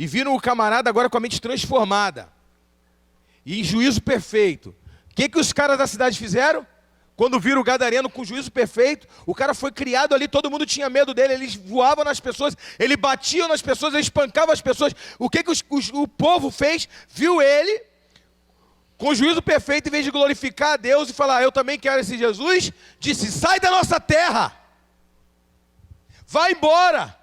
e viram o camarada agora com a mente transformada, e em juízo perfeito. O que os caras da cidade fizeram? Quando viram o gadareno com juízo perfeito, o cara foi criado ali, todo mundo tinha medo dele, eles voavam nas pessoas, ele batiam nas pessoas, ele espancava as pessoas. O que o povo fez? Viu ele com juízo perfeito, em vez de glorificar a Deus e falar, eu também quero esse Jesus, disse, sai da nossa terra, vai embora.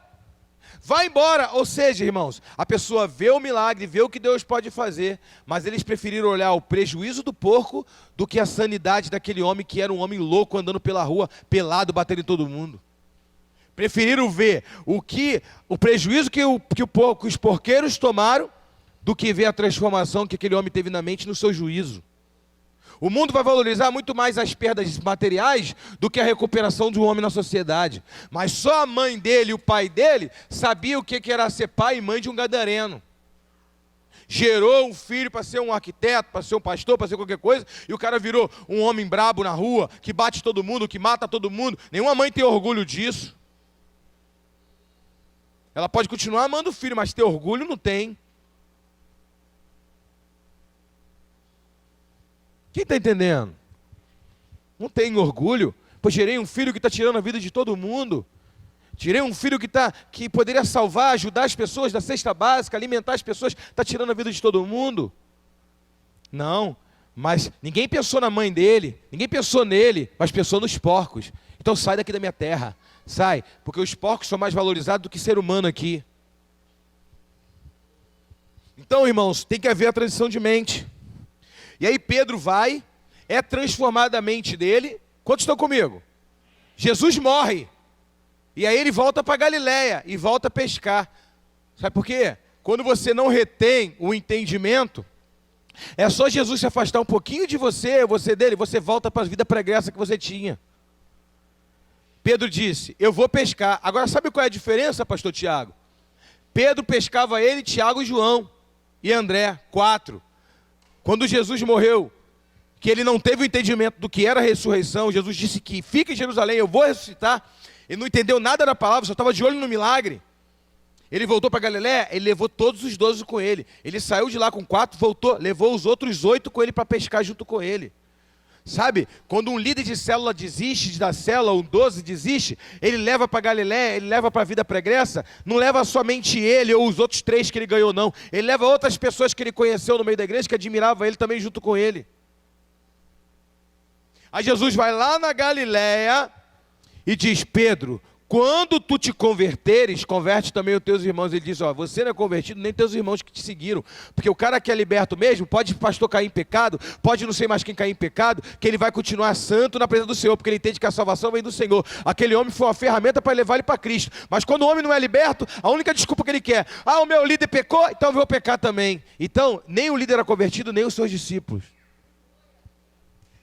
Vai embora. Ou seja, irmãos, a pessoa vê o milagre, vê o que Deus pode fazer, mas eles preferiram olhar o prejuízo do porco do que a sanidade daquele homem que era um homem louco andando pela rua, pelado, batendo em todo mundo. Preferiram ver o prejuízo que os porqueiros tomaram do que ver a transformação que aquele homem teve na mente no seu juízo. O mundo vai valorizar muito mais as perdas materiais do que a recuperação de um homem na sociedade. Mas só a mãe dele e o pai dele sabiam o que era ser pai e mãe de um gadareno. Gerou um filho para ser um arquiteto, para ser um pastor, para ser qualquer coisa, e o cara virou um homem brabo na rua, que bate todo mundo, que mata todo mundo. Nenhuma mãe tem orgulho disso. Ela pode continuar amando o filho, mas ter orgulho não tem. Quem está entendendo? Não tem orgulho? Pois gerei um filho que está tirando a vida de todo mundo. Tirei um filho que poderia salvar, ajudar as pessoas da cesta básica, alimentar as pessoas, está tirando a vida de todo mundo. Não, mas ninguém pensou na mãe dele, ninguém pensou nele, mas pensou nos porcos. Então sai daqui da minha terra, sai, porque os porcos são mais valorizados do que ser humano aqui. Então, irmãos, tem que haver a transição de mente. E aí Pedro vai, é transformada a mente dele. Quantos estão comigo? Jesus morre. E aí ele volta para Galileia e volta a pescar. Sabe por quê? Quando você não retém o entendimento, é só Jesus se afastar um pouquinho de você dele, você volta para a vida pregressa que você tinha. Pedro disse, eu vou pescar. Agora sabe qual é a diferença, pastor Tiago? Pedro pescava ele, Tiago e João e André, 4. Quando Jesus morreu, que ele não teve o entendimento do que era a ressurreição, Jesus disse que fica em Jerusalém, eu vou ressuscitar. Ele não entendeu nada da palavra, só estava de olho no milagre. Ele voltou para Galileia, ele levou todos os 12 com ele. Ele saiu de lá com 4, voltou, levou os outros 8 com ele para pescar junto com ele. Sabe, quando um líder de célula desiste da célula, um 12 desiste, ele leva para Galileia, ele leva para a vida pregressa, não leva somente ele ou os outros 3 que ele ganhou, não. Ele leva outras pessoas que ele conheceu no meio da igreja, que admiravam ele também junto com ele. Aí Jesus vai lá na Galileia e diz, Pedro, quando tu te converteres, converte também os teus irmãos. Ele diz, você não é convertido, nem teus irmãos que te seguiram. Porque o cara que é liberto mesmo, pode o pastor cair em pecado, pode não sei mais quem cair em pecado, que ele vai continuar santo na presença do Senhor, porque ele entende que a salvação vem do Senhor. Aquele homem foi uma ferramenta para levar ele para Cristo. Mas quando o homem não é liberto, a única desculpa que ele quer, o meu líder pecou, então eu vou pecar também. Então, nem o líder era convertido, nem os seus discípulos.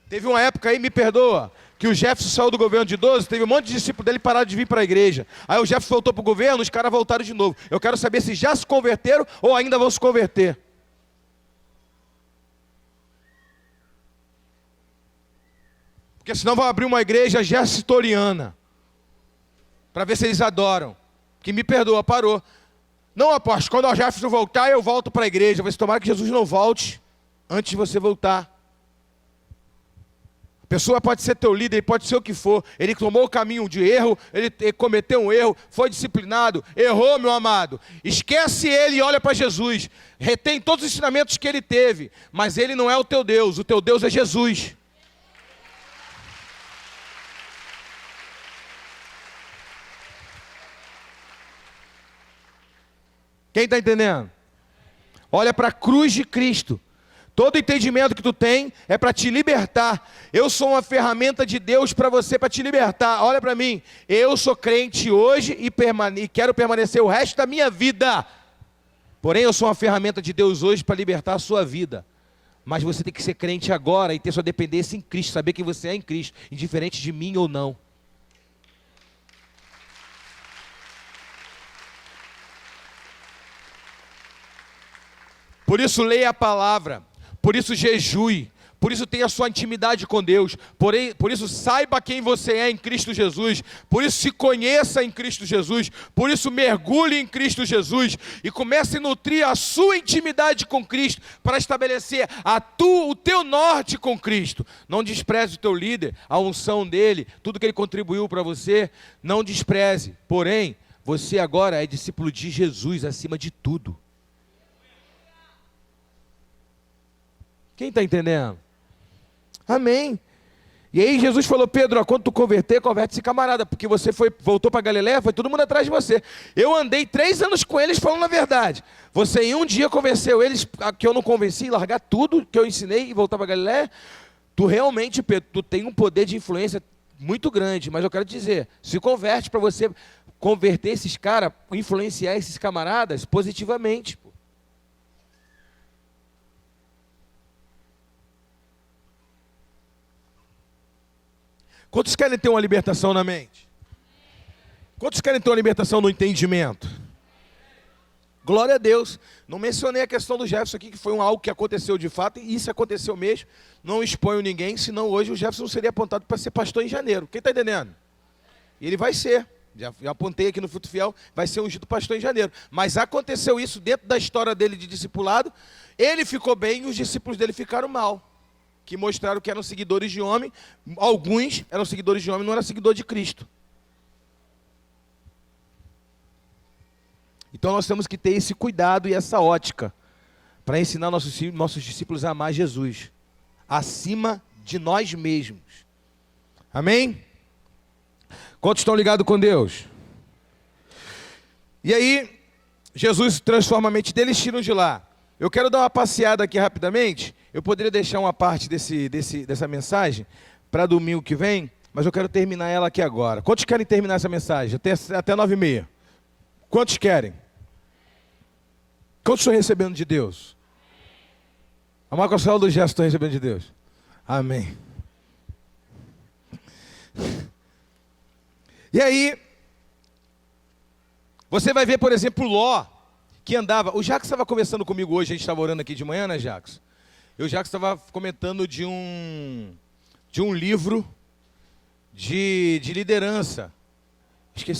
Teve uma época aí, me perdoa, que o Jefferson saiu do governo de 12, teve um monte de discípulos dele pararam de vir para a igreja. Aí o Jefferson voltou para o governo, os caras voltaram de novo. Eu quero saber se já se converteram ou ainda vão se converter. Porque senão vão abrir uma igreja jessitoriana, para ver se eles adoram. Que me perdoa, parou. Não, apóstolo, quando o Jefferson voltar, eu volto para a igreja. Você tomara que Jesus não volte antes de você voltar. A pessoa pode ser teu líder, ele pode ser o que for. Ele tomou o caminho de erro, ele cometeu um erro, foi disciplinado, errou, meu amado. Esquece ele e olha para Jesus. Retém todos os ensinamentos que ele teve, mas ele não é o teu Deus é Jesus. Quem está entendendo? Olha para a cruz de Cristo. Todo entendimento que tu tem é para te libertar. Eu sou uma ferramenta de Deus para você, para te libertar. Olha para mim, eu sou crente hoje e quero permanecer o resto da minha vida. Porém, eu sou uma ferramenta de Deus hoje para libertar a sua vida. Mas você tem que ser crente agora e ter sua dependência em Cristo, saber que você é em Cristo, indiferente de mim ou não. Por isso leia a palavra. Por isso jejue, Por isso tenha a sua intimidade com Deus. Por isso saiba quem você é em Cristo Jesus. Por isso se conheça em Cristo Jesus. Por isso mergulhe em Cristo Jesus. E comece a nutrir a sua intimidade com Cristo para estabelecer o teu norte com Cristo. Não despreze o teu líder, a unção dele, tudo que ele contribuiu para você. Não despreze. Porém, você agora é discípulo de Jesus acima de tudo. Quem está entendendo? Amém. E aí Jesus falou: Pedro, quando tu converter, converte esse camarada, porque você voltou para Galileia, foi todo mundo atrás de você. Eu andei 3 anos com eles falando a verdade. Você em um dia convenceu eles, que eu não convenci, largar tudo que eu ensinei e voltar para Galileia. Tu realmente, Pedro, tu tem um poder de influência muito grande, mas eu quero te dizer, se converte para você converter esses caras, influenciar esses camaradas positivamente. Quantos querem ter uma libertação na mente? Quantos querem ter uma libertação no entendimento? Glória a Deus. Não mencionei a questão do Jefferson aqui, que foi algo que aconteceu de fato, e isso aconteceu mesmo. Não exponho ninguém, senão hoje o Jefferson não seria apontado para ser pastor em janeiro. Quem está entendendo? E ele vai ser. Já apontei aqui no Fruto Fiel, vai ser ungido pastor em janeiro. Mas aconteceu isso dentro da história dele de discipulado. Ele ficou bem e os discípulos dele ficaram mal. Que mostraram que eram seguidores de homem. Alguns eram seguidores de homem, não eram seguidores de Cristo. Então nós temos que ter esse cuidado e essa ótica para ensinar nossos discípulos a amar Jesus acima de nós mesmos. Amém? Quantos estão ligados com Deus? E aí, Jesus transforma a mente deles e tiram de lá. Eu quero dar uma passeada aqui rapidamente. Eu poderia deixar uma parte dessa mensagem para domingo que vem, mas eu quero terminar ela aqui agora. Quantos querem terminar essa mensagem? Até 9h30. Quantos querem? Quantos estão recebendo de Deus? A Marcos Céu do Gesto estão recebendo de Deus. Amém. E aí, você vai ver, por exemplo, Ló, que andava... O Jacques estava conversando comigo hoje, a gente estava orando aqui de manhã, né, Jacques? E o Jacques estava comentando de um livro de liderança.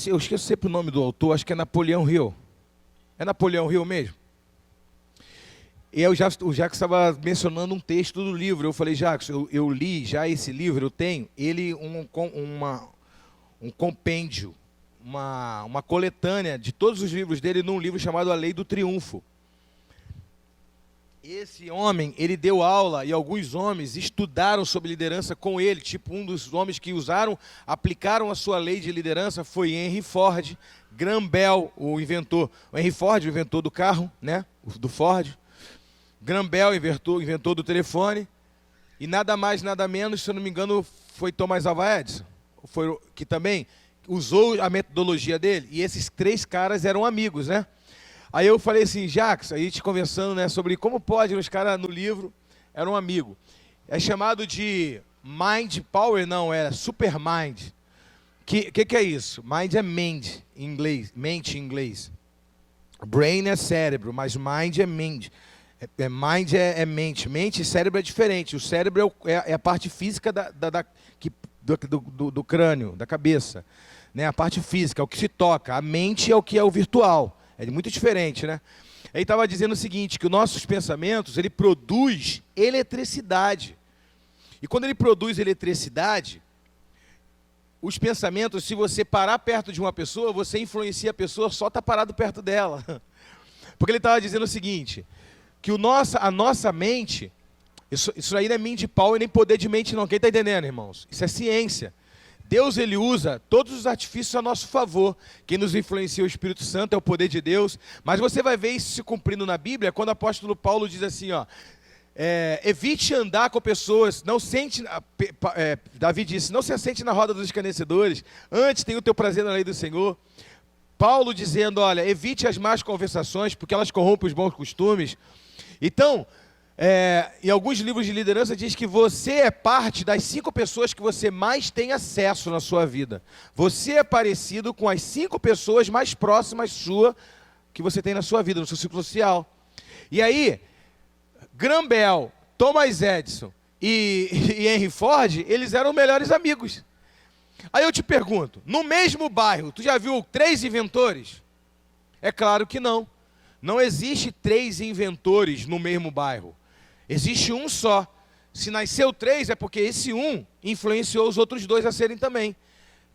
Eu esqueci sempre o nome do autor, acho que é Napoleão Hill. É Napoleão Hill mesmo? E aí o Jacques estava mencionando um texto do livro. Eu falei: Jacques, eu li já esse livro, eu tenho ele um compêndio, uma coletânea de todos os livros dele num livro chamado A Lei do Triunfo. Esse homem, ele deu aula e alguns homens estudaram sobre liderança com ele. Tipo, um dos homens que aplicaram a sua lei de liderança foi Henry Ford. Graham Bell, o inventor. O Henry Ford, o inventor do carro, né? Do Ford. Graham Bell, inventor do telefone. E nada mais, nada menos, se eu não me engano, foi Thomas Alva Edison. Que também usou a metodologia dele. E esses 3 caras eram amigos, né? Aí eu falei assim: Jacques, a gente conversando, né, sobre como pode, os caras no livro eram um amigo. É chamado de Mind Power, não, é Super Mind. Que é isso? Mind é mente em inglês. Brain é cérebro, mas mind é mente. Mind é mente. Mente e cérebro é diferente. O cérebro é a parte física do crânio, da cabeça. Né? A parte física, é o que se toca. A mente é o que é o virtual. É muito diferente, né? Ele estava dizendo o seguinte, que os nossos pensamentos, ele produz eletricidade. E quando ele produz eletricidade, os pensamentos, se você parar perto de uma pessoa, você influencia a pessoa, só está parado perto dela. Porque ele estava dizendo o seguinte, que a nossa mente, isso aí não é mind power nem poder de mente não. Quem está entendendo, irmãos? Isso é ciência. Deus, ele usa todos os artifícios a nosso favor. Quem nos influencia o Espírito Santo é o poder de Deus. Mas você vai ver isso se cumprindo na Bíblia, quando o apóstolo Paulo diz assim, ó, evite andar com pessoas, Davi disse, não se assente na roda dos escarnecedores, antes tenha o teu prazer na lei do Senhor. Paulo dizendo, olha, evite as más conversações, porque elas corrompem os bons costumes. Então, em alguns livros de liderança diz que você é parte das 5 pessoas que você mais tem acesso na sua vida. Você é parecido com as 5 pessoas mais próximas que você tem na sua vida, no seu ciclo social. E aí, Graham Bell, Thomas Edison e Henry Ford, eles eram melhores amigos. Aí eu te pergunto, no mesmo bairro, tu já viu 3 inventores? É claro que não. Não existe 3 inventores no mesmo bairro. Existe um só. Se nasceu 3, é porque esse um influenciou os outros 2 a serem também.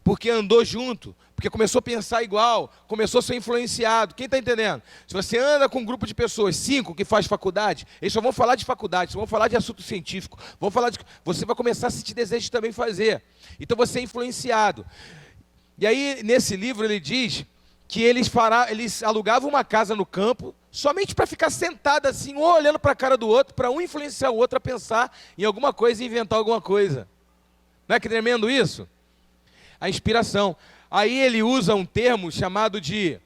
Porque andou junto, porque começou a pensar igual, começou a ser influenciado. Quem está entendendo? Se você anda com um grupo de pessoas, 5 que faz faculdade, eles só vão falar de faculdade, só vão falar de assunto científico, vão falar de... Você vai começar a sentir desejo de também fazer. Então você é influenciado. E aí, nesse livro, ele diz que eles alugavam uma casa no campo, somente para ficar sentado assim, um olhando para a cara do outro, para um influenciar o outro a pensar em alguma coisa e inventar alguma coisa. Não é que tremendo isso? A inspiração. Aí ele usa um termo chamado de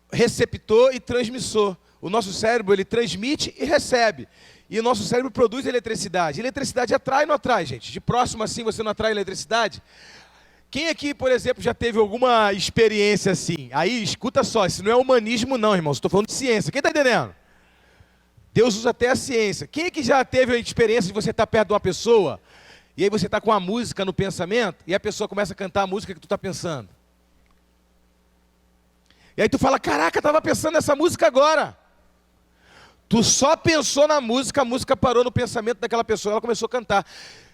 receptor e transmissor. O nosso cérebro, ele transmite e recebe. E o nosso cérebro produz eletricidade. Eletricidade atrai ou não atrai, gente? De próximo assim você não atrai eletricidade? Quem aqui, por exemplo, já teve alguma experiência assim? Aí, escuta só, isso não é humanismo não, irmãos. Estou falando de ciência. Quem está entendendo? Deus usa até a ciência. Quem é que já teve a experiência de você estar perto de uma pessoa e aí você está com a música no pensamento e a pessoa começa a cantar a música que tu está pensando? E aí tu fala, caraca, estava pensando nessa música agora. Tu só pensou na música, a música parou no pensamento daquela pessoa, ela começou a cantar.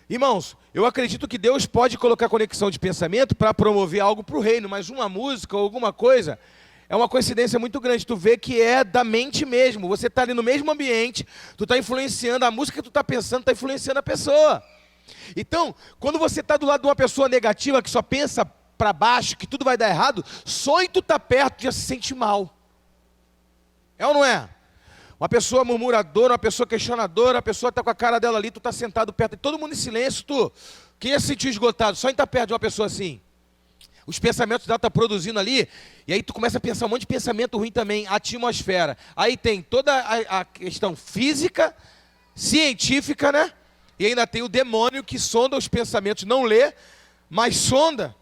Irmãos, eu acredito que Deus pode colocar conexão de pensamento para promover algo para o reino, mas uma música ou alguma coisa é uma coincidência muito grande. Tu vê que é da mente mesmo. Você está ali no mesmo ambiente, tu está influenciando, a música que tu está pensando está influenciando a pessoa. Então, quando você está do lado de uma pessoa negativa que só pensa para baixo, que tudo vai dar errado, só em tu estar perto já se sente mal. É ou não é? Uma pessoa murmuradora, uma pessoa questionadora, a pessoa está com a cara dela ali, tu está sentado perto, todo mundo em silêncio, tu. Quem ia se sentir esgotado? Só em estar perto de uma pessoa assim. Os pensamentos dela estão produzindo ali, e aí tu começa a pensar um monte de pensamento ruim também, a atmosfera. Aí tem toda a questão física, científica, né? E ainda tem o demônio que sonda os pensamentos, não lê, mas sonda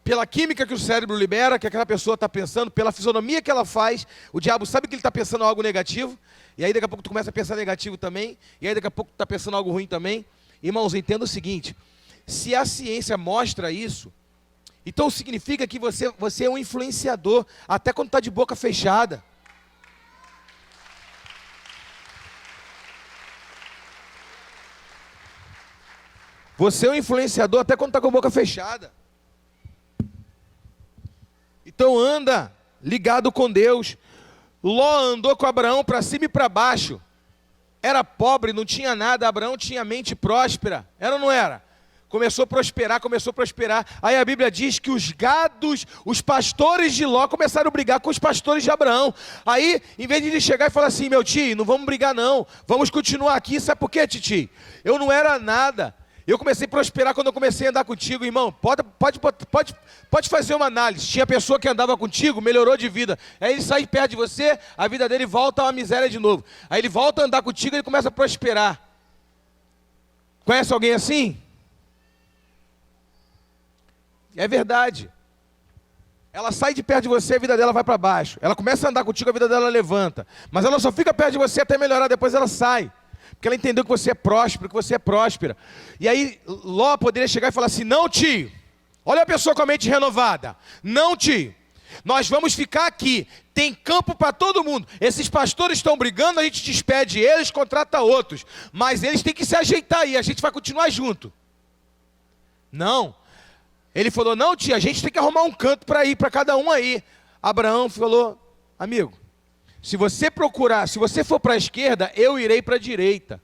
pela química que o cérebro libera, que aquela pessoa está pensando, pela fisionomia que ela faz. O diabo sabe que ele está pensando algo negativo, e aí daqui a pouco tu começa a pensar negativo também, e aí daqui a pouco tu está pensando algo ruim também. Irmãos, entenda o seguinte, se a ciência mostra isso, então significa que você é um influenciador, até quando está de boca fechada. Você é um influenciador até quando está com a boca fechada. Então anda ligado com Deus. Ló andou com Abraão para cima e para baixo. Era pobre, não tinha nada. Abraão tinha mente próspera. Era ou não era? Começou a prosperar, começou a prosperar. Aí a Bíblia diz que os gados, os pastores de Ló começaram a brigar com os pastores de Abraão. Aí, em vez de ele chegar e falar assim, meu tio, não vamos brigar não. Vamos continuar aqui. Sabe por quê, titi? Eu não era nada. Eu comecei a prosperar quando eu comecei a andar contigo, irmão. Pode fazer uma análise. Tinha pessoa que andava contigo, melhorou de vida. Aí ele sai perto de você, a vida dele volta a uma miséria de novo. Aí ele volta a andar contigo e ele começa a prosperar. Conhece alguém assim? É verdade. Ela sai de perto de você, a vida dela vai para baixo. Ela começa a andar contigo, a vida dela levanta. Mas ela só fica perto de você até melhorar, depois ela sai. Porque ela entendeu que você é próspero, que você é próspera. E aí Ló poderia chegar e falar assim, não tio, olha a pessoa com a mente renovada. Não tio, nós vamos ficar aqui, tem campo para todo mundo. Esses pastores estão brigando, a gente despede eles, contrata outros. Mas eles têm que se ajeitar aí, a gente vai continuar junto. Não. Ele falou, não tio, a gente tem que arrumar um canto para ir, para cada um aí. Abraão falou, amigo, se você procurar, se você for para a esquerda, eu irei para a direita.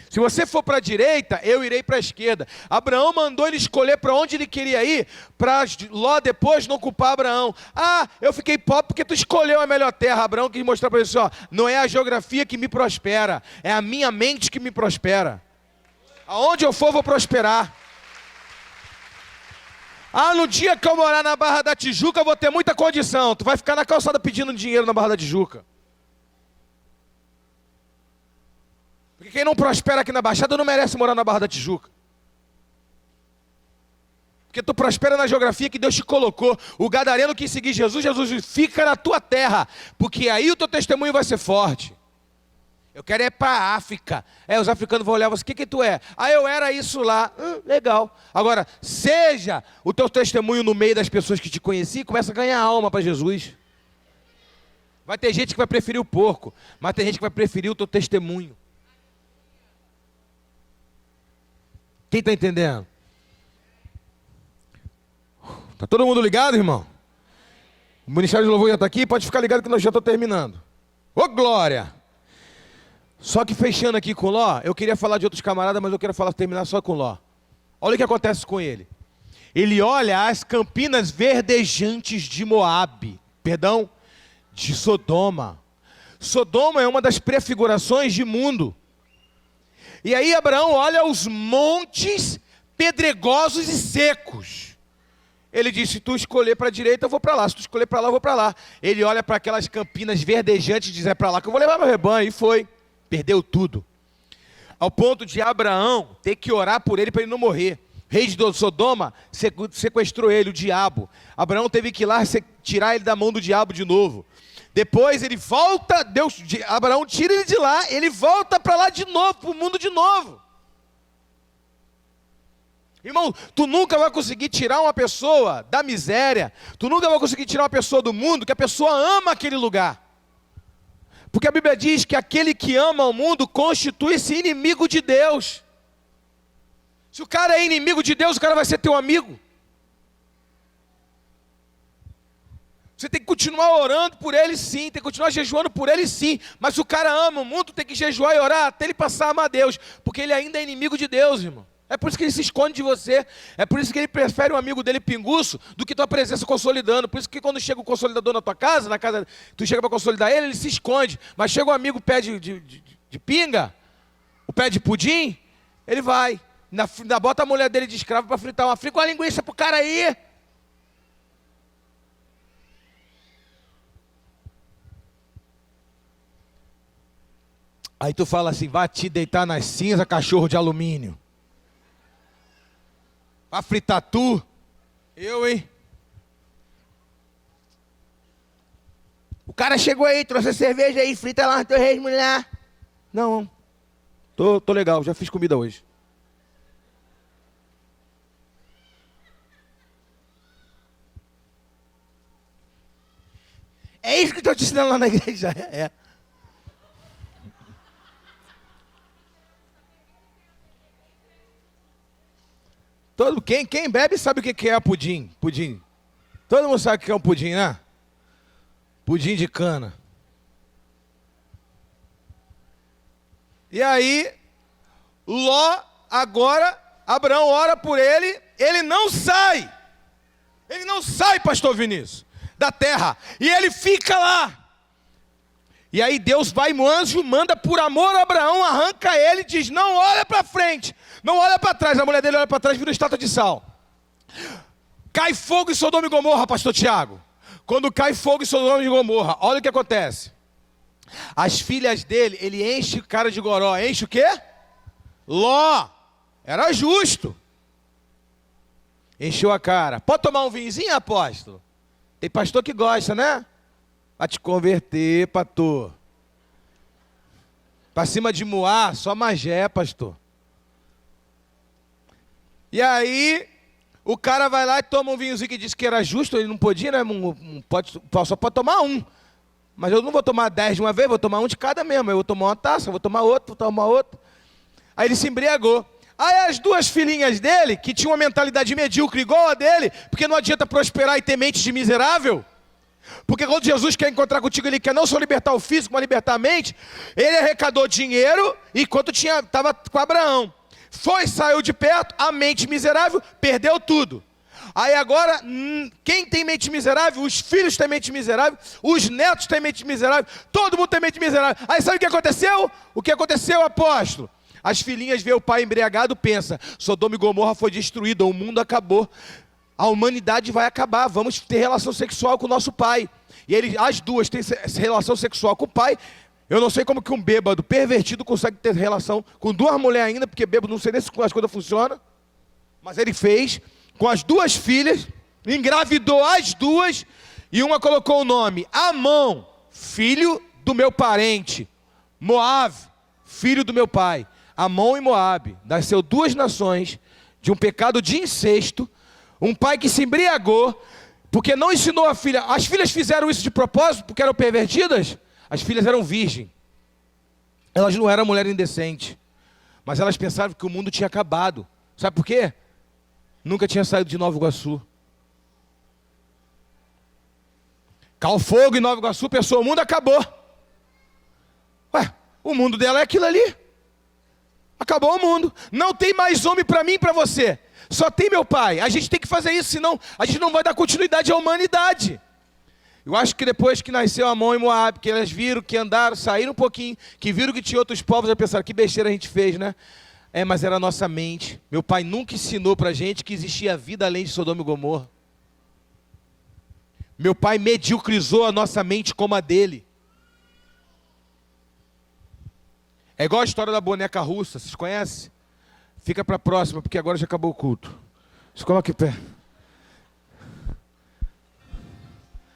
Se você for para a direita, eu irei para a esquerda. Abraão mandou ele escolher para onde ele queria ir, para Ló depois não culpar Abraão. Ah, eu fiquei pobre porque tu escolheu a melhor terra. Abraão quis mostrar para ele assim, ó, não é a geografia que me prospera, é a minha mente que me prospera. Aonde eu for, vou prosperar. Ah, no dia que eu morar na Barra da Tijuca, eu vou ter muita condição. Tu vai ficar na calçada pedindo dinheiro na Barra da Tijuca. Porque quem não prospera aqui na Baixada não merece morar na Barra da Tijuca. Porque tu prospera na geografia que Deus te colocou. O gadareno que seguir Jesus, Jesus fica na tua terra. Porque aí o teu testemunho vai ser forte. Eu quero ir para a África. Os africanos vão olhar você, o que tu é? Eu era isso lá. Legal. Agora, seja o teu testemunho no meio das pessoas que te conheciam e começa a ganhar alma para Jesus. Vai ter gente que vai preferir o porco, mas tem gente que vai preferir o teu testemunho. Quem está entendendo? Está todo mundo ligado, irmão? O Ministério de Louvor já está aqui, pode ficar ligado que nós já estamos terminando. Ô glória! Só que fechando aqui com Ló, eu queria falar de outros camaradas, mas eu quero terminar só com Ló. Olha o que acontece com ele. Ele olha as campinas verdejantes de Moabe, de Sodoma. Sodoma é uma das prefigurações de mundo. E aí Abraão olha os montes pedregosos e secos. Ele diz, se tu escolher para a direita, eu vou para lá. Se tu escolher para lá, eu vou para lá. Ele olha para aquelas campinas verdejantes e diz, é para lá que eu vou levar meu rebanho. E foi. Perdeu tudo. Ao ponto de Abraão ter que orar por ele para ele não morrer. Rei de Sodoma sequestrou ele, o diabo. Abraão teve que ir lá tirar ele da mão do diabo de novo. Depois ele volta, Abraão tira ele de lá, ele volta para lá de novo, para o mundo de novo. Irmão, tu nunca vai conseguir tirar uma pessoa da miséria, tu nunca vai conseguir tirar uma pessoa do mundo, que a pessoa ama aquele lugar. Porque a Bíblia diz que aquele que ama o mundo constitui-se inimigo de Deus. Se o cara é inimigo de Deus, o cara vai ser teu amigo. Você tem que continuar orando por ele sim, tem que continuar jejuando por ele sim. Mas se o cara ama o mundo, tem que jejuar e orar até ele passar a amar a Deus. Porque ele ainda é inimigo de Deus, irmão. É por isso que ele se esconde de você. É por isso que ele prefere um amigo dele pinguço do que tua presença consolidando. Por isso que quando chega o consolidador na tua casa, tu chega para consolidar ele, ele se esconde. Mas chega um amigo pé de pinga, o pé de pudim, ele vai. Bota a mulher dele de escravo para fritar uma frita com a linguiça pro cara aí. Aí tu fala assim, vai te deitar nas cinzas, cachorro de alumínio. Vai fritar tu? Eu, hein? O cara chegou aí, trouxe a cerveja aí, frita lá no teu reis, mulher. Não, tô legal, já fiz comida hoje. É isso que eu estou te ensinando lá na igreja. É. Quem bebe sabe o que é pudim. Pudim. Todo mundo sabe o que é um pudim, né? Pudim de cana. E aí, Abraão ora por ele, ele não sai. Ele não sai, pastor Vinícius, da terra. E ele fica lá. E aí Deus vai, o anjo manda por amor a Abraão, arranca ele e diz, não olha para frente, não olha para trás. A mulher dele olha para trás, vira estátua de sal. Cai fogo em Sodoma e Gomorra, pastor Tiago. Quando cai fogo em Sodoma e Gomorra, olha o que acontece. As filhas dele, ele enche o cara de goró. Enche o quê? Ló. Era justo. Encheu a cara. Pode tomar um vinhozinho, apóstolo? Tem pastor que gosta, né? Para te converter, pastor. Para cima de Moá, só Magé, pastor. E aí, o cara vai lá e toma um vinhozinho que disse que era justo, ele não podia, né? Só pode tomar um. Mas eu não vou tomar 10 de uma vez, vou tomar um de cada mesmo. Eu vou tomar uma taça, vou tomar outro. Aí ele se embriagou. Aí as duas filhinhas dele, que tinham uma mentalidade medíocre igual a dele, porque não adianta prosperar e ter mente de miserável. Porque quando Jesus quer encontrar contigo, ele quer não só libertar o físico, mas libertar a mente. Ele arrecadou dinheiro enquanto estava com Abraão. Saiu de perto, a mente miserável, perdeu tudo. Aí agora, quem tem mente miserável? Os filhos têm mente miserável, os netos têm mente miserável, todo mundo tem mente miserável. Aí sabe o que aconteceu? O que aconteceu, apóstolo? As filhinhas vê o pai embriagado, pensa, Sodoma e Gomorra foi destruída, o mundo acabou. A humanidade vai acabar, vamos ter relação sexual com o nosso pai. E as duas têm relação sexual com o pai. Eu não sei como que um bêbado pervertido consegue ter relação com duas mulheres ainda, porque bêbado não sei nem se as coisas funcionam. Mas ele fez com as duas filhas, engravidou as duas, e uma colocou o nome Amon, filho do meu parente, Moabe. filho do meu pai, Amon e Moabe, nasceu duas nações de um pecado de incesto, um pai que se embriagou, porque não ensinou a filha. As filhas fizeram isso de propósito, porque eram pervertidas? As filhas eram virgens. Elas não eram mulher indecente, mas elas pensavam que o mundo tinha acabado. Sabe por quê? Nunca tinha saído de Nova Iguaçu. Caiu fogo em Nova Iguaçu, pensou, o mundo acabou. Ué, o mundo dela é aquilo ali. Acabou o mundo. Não tem mais homem para mim e para você. Só tem meu pai. A gente tem que fazer isso, senão a gente não vai dar continuidade à humanidade. Eu acho que depois que nasceu Amon e Moabe, que elas viram, que andaram, saíram um pouquinho, que viram que tinha outros povos, já pensaram, que besteira a gente fez, né? Mas era a nossa mente. Meu pai nunca ensinou para a gente que existia vida além de Sodoma e Gomorra. Meu pai mediocrizou a nossa mente como a dele. É igual a história da boneca russa, vocês conhecem? Fica para a próxima, porque agora já acabou o culto. Se coloque em pé.